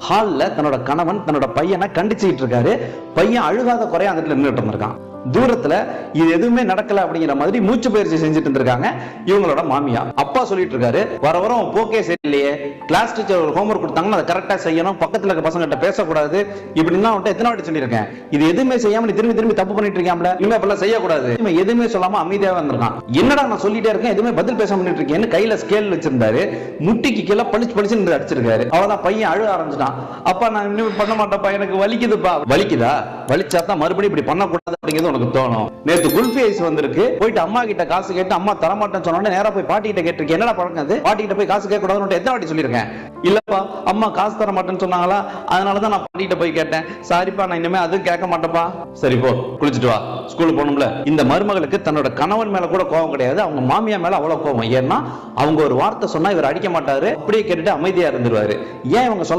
ஹால்ல தன்னோட கணவன் தன்னோட பையனை கண்டிச்சுட்டு இருக்காரு. பையன் அழுகாத குறையா அந்த இடத்துல நின்றுட்டு இருந்திருக்கான். தூரத்துல இது எதுவுமே நடக்கல அப்படிங்கிற மாதிரி மூச்சு பயிற்சி செஞ்சுட்டு இருந்திருக்காங்க இவங்களோட மாமியா. அப்பா சொல்லிட்டு இருக்காரு, வர வரம் போக்கே சரியில்லையே, கிளாஸ் டீச்சர் ஒரு ஹோம்வொர்க் கொடுத்தாங்கன்னா அதை கரெக்டா செய்யணும், பக்கத்துல இருக்க பசங்க கிட்ட பேசக்கூடாது, இப்படின்னா அவன்கிட்ட எத்தனை வாட்டி சொல்லியிருக்கேன். இது எதுவுமே செய்யாம நீ திரும்பி திரும்பி தப்பு பண்ணிட்டு இருக்காமல, இனிமே அப்பெல்லாம் செய்யக்கூடாது. எதுவுமே சொல்லாம அமைதியாவே வந்திருக்கான். என்னடா நான் சொல்லிட்டே இருக்கேன் எதுவுமே பதில் பேச பண்ணிட்டு இருக்கேன்னு கையில ஸ்கேல் வச்சிருந்தாரு. முட்டிக்கு கீழே பளிச்சு பளிச்சு அடிச்சிருக்காரு. அவ்வளவுதான், பையன் அழுக ஆரம்பிச்சிட்டான். அப்பா நான் இன்னும் பண்ண மாட்டேன்ப்பா, எனக்கு வலிக்குதுப்பா. வலிக்குதா? வலிச்சாதான் மறுபடியும் இப்படி பண்ணக்கூடாது அப்படிங்கிறது உனக்கு தோணும். நேத்து குல்ஃபி ஐஸ் வந்திருக்கு, போயிட்டு அம்மா கிட்ட காசு கேட்டு அம்மா தரமாட்டேன்னு சொன்னோட நேரா போய் பாட்டி கிட்ட கேட்டிருக்கேன். என்னடா பழக்கம் அது? பாட்டி கிட்ட போய் காசு கேட்க கூடாதுன்னு எத்தனை வாட்டி சொல்லியிருக்கேன். இல்லப்பா அம்மா காசு தர மாட்டேன்னு சொன்னாங்களா, அதனாலதான் நான் பாட்டி கிட்ட போய் கேட்டேன். சாரிப்பா நான் இனிமே அதுவும் கேட்க மாட்டேப்பா. சரி போ குளிச்சுட்டு வா, ஸ்கூலுக்கு போகணும்ல. இந்த மருமகளுக்கு தன்னோட கணவன் மேல கூட கோபம் கிடையாது, அவங்க மாமியா மேல அவ்வளவு கோபம். ஏன்னா அவங்க ஒரு வார்த்தை சொன்னா இவர் அடிக்க மாட்டாரு, அப்படியே கேட்டுட்டு அமைதியா இருந்துருவாரு. ஏன் இவங்க சொல்ல